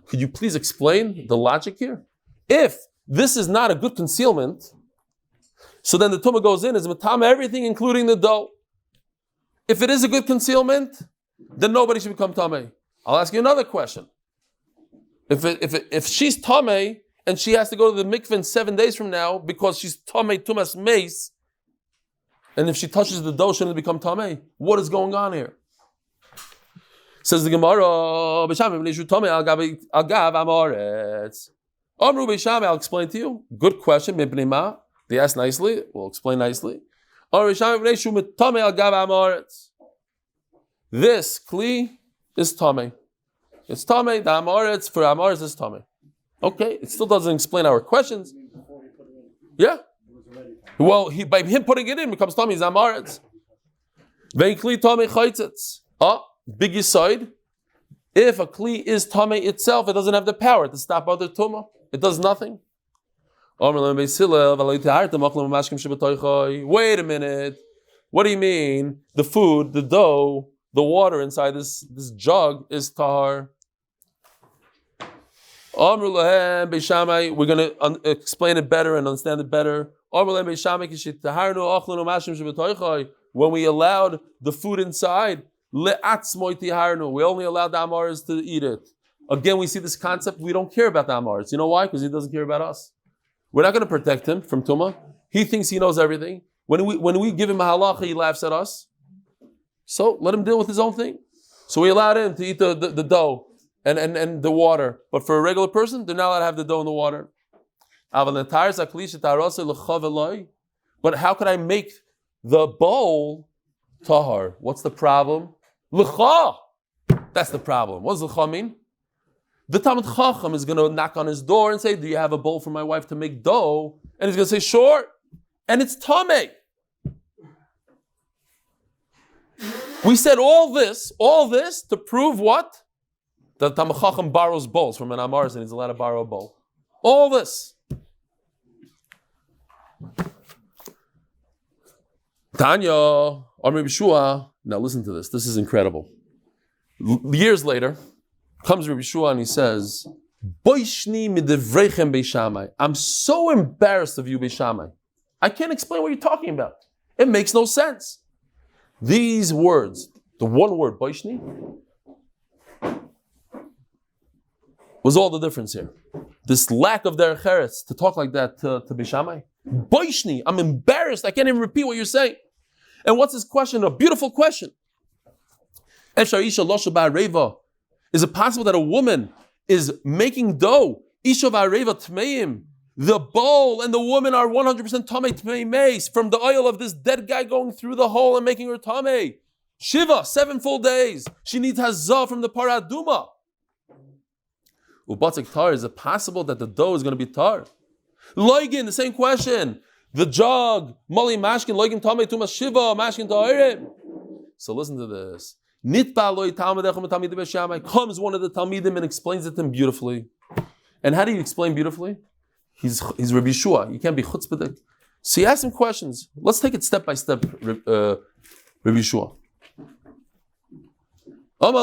Could you please explain the logic here? If this is not a good concealment, so then the tumah goes in as matama everything, including the dough. If it is a good concealment, then nobody should become tamei. I'll ask you another question. If she's tamei and she has to go to the mikveh in 7 days from now because she's tamei tumas meis, and if she touches the dough, shouldn't it become tamei? What is going on here? Says the Gemara, Amru Beis Shammai, I'll explain to you. Good question. They asked nicely. We'll explain nicely. This kli is tamei. It's tamei. The amaretz for amaretz is tamei. Okay, it still doesn't explain our questions. Yeah. It was already time. Well, by him putting it in, it becomes tummy zamaretz. Vein kli tummy chaytzitz. Big aside. If a kli is tummy itself, it doesn't have the power to stop other tumah. It does nothing. Wait a minute. What do you mean? The food, the dough, the water inside this jug is tahar. We're going to explain it better and understand it better. When we allowed the food inside, we only allowed the Amaris to eat it. Again, we see this concept. We don't care about the Amaris. You know why? Because he doesn't care about us. We're not going to protect him from Tumah. He thinks he knows everything. When we give him a halacha, he laughs at us. So let him deal with his own thing. So we allowed him to eat the dough and the water. But for a regular person, they're not allowed to have the dough and the water. But how could I make the bowl tahar? What's the problem? L'cha! That's the problem. What does l'cha mean? The Talmud Chacham is going to knock on his door and say, do you have a bowl for my wife to make dough? And he's going to say, sure. And it's tameh. We said all this to prove what? That Talmud Chacham borrows bowls from an Amaris and he's allowed to borrow a bowl. All this. Tanya, Amr Yeshua. Now listen to this. This is incredible. Years later, comes Rabbi Yeshua and he says, Boishni midevrechem beishamai. I'm so embarrassed of you, beishamai. I can't explain what you're talking about. It makes no sense. These words, the one word, Boishni, was all the difference here. This lack of derech eretz to talk like that to beishamai. Boishni, I'm embarrassed. I can't even repeat what you're saying. And what's his question? A beautiful question. Efshar isha losha ba'areva. Is it possible that a woman is making dough? Isha v'areva tmeim. The bowl and the woman are 100% tamei tmei meis from the oil of this dead guy going through the hole and making her tamei. Shiva, 7 full days. She needs hazah from the paraduma. Ubatzik tar. Is it possible that the dough is going to be tar? Loigin, the same question. The jug, mali mashkin, loigin tamei tuma shiva, mashkin ta'irim. So listen to this. Comes one of the Talmidim and explains it to him beautifully. And how do you explain beautifully? He's Rabbi Yeshua. You can't be chutzpah. So he asks him questions. Let's take it step by step, Rabbi Yeshua. Let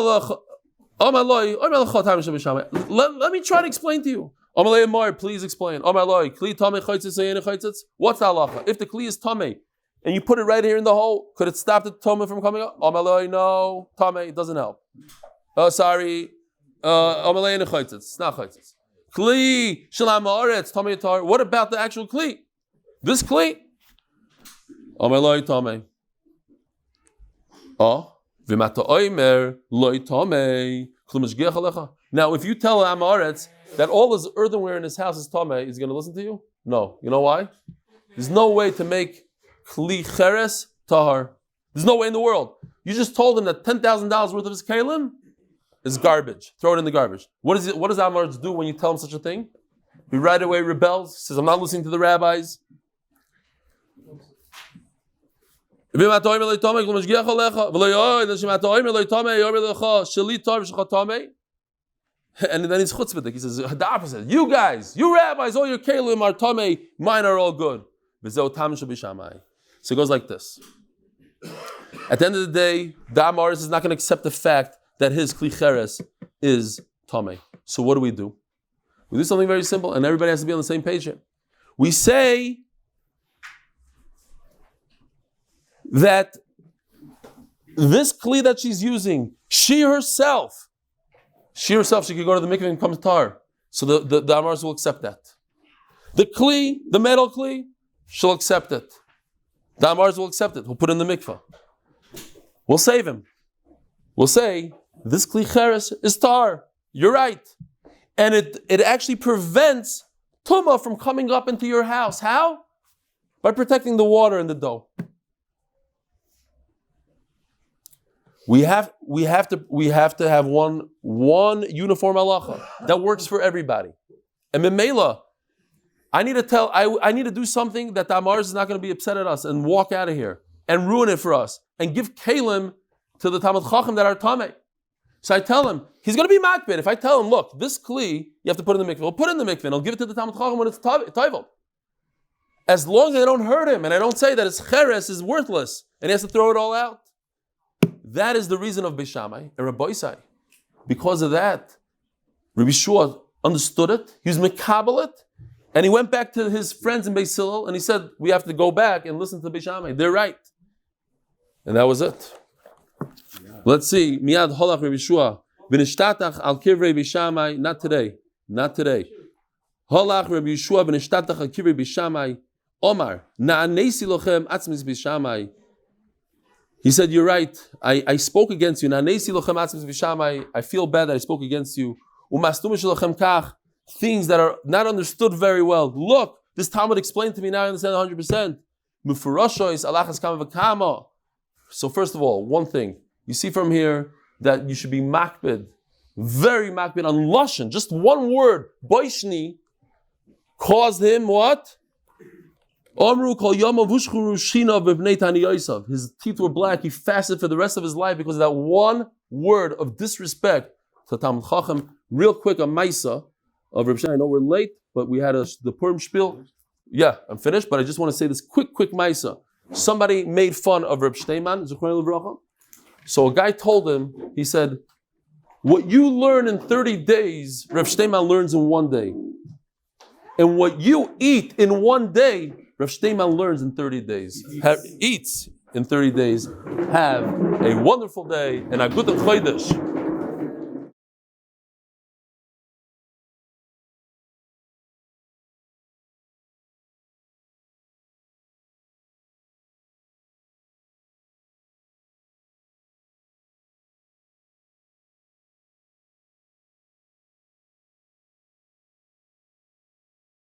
me try to explain to you. Please explain. What's the halacha? If the kli is tamei, and you put it right here in the hole, could it stop the toma from coming up? No, tame, it doesn't help. Sorry. It's not chaytzitz. Kli, shalam haaretz, tame tar. What about the actual kli? This kli? Tame. V'mata oimer, loy tame, klumashgiach alecha. Now, if you tell Amaretz that all his earthenware in his house is tame, is he going to listen to you? No. You know why? There's no way to make Kli cheres tahar. There's no way in the world. You just told him that $10,000 worth of his kalim is garbage. Throw it in the garbage. What does Amaretz do when you tell him such a thing? He right away rebels. Says, I'm not listening to the rabbis. And then he's chutzpah. He says, the opposite. You guys, you rabbis, all your kalim are tamei, mine are all good. So it goes like this. At the end of the day, the Amaris is not going to accept the fact that his kli cheres is tamei. So what do? We do something very simple, and everybody has to be on the same page here. We say that this kli that she's using, she herself, she could go to the mikveh and come to tar. So the Amaris will accept that. The kli, the metal kli, she'll accept it. The Amaris will accept it. We'll put it in the mikveh. We'll save him. We'll say, this kli cheres is tar. You're right. And it actually prevents tumah from coming up into your house. How? By protecting the water in the dough. We have to have one uniform halacha that works for everybody. And memela, I need to do something that the Amars is not going to be upset at us and walk out of here and ruin it for us and give kalim to the Talmud Chacham that are tamei. So I tell him, he's going to be makbid. If I tell him, look, this kli, you have to put in the mikveh. I'll put it in the mikveh and I'll give it to the Talmud Chacham when it's toivel. As long as I don't hurt him and I don't say that his cheres is worthless and he has to throw it all out. That is the reason of Beis Shammai and Rabbi Isai. Because of that, Rabbi Shua understood it, he was mekabel it, and he went back to his friends in Beis Hillel and he said, we have to go back and listen to Beis Shammai. They're right. And that was it. Let's see. Miyad holach Rabbi Shua. V'nishtatach al kivrei Beis Shammai. Not today. Holach Rabbi Shua v'nishtatach al kivrei Beis Shammai. Omar. Na'anesi lochem atzmis Beis Shammai. He said, you're right. I spoke against you. Na'anesi lochem atzmis Beis Shammai. I feel bad that I spoke against you. Umastumish lochem kach. Things that are not understood very well. Look, this Talmud explained to me, now I understand 100%. Mufuroshois alachas kama v'kama. So first of all, one thing. You see from here that you should be makbid, very makbid on lashon. Just one word, boishni, caused him what? Amru kol yama vushchuru shina b'bnei Tani Yosef. His teeth were black. He fasted for the rest of his life because of that one word of disrespect to Talmud Chacham. Real quick, a maisa of Reb Shai. I know we're late, but we had the Purim Shpeil. Yeah, I'm finished, but I just want to say this quick maisa. Somebody made fun of Reb Shteiman, Zechus Levracha. So a guy told him, he said, what you learn in 30 days, Reb Shteiman learns in 1 day. And what you eat in 1 day, Reb Shteiman learns in 30 days. Eats in 30 days. Have a wonderful day and a good Chodesh.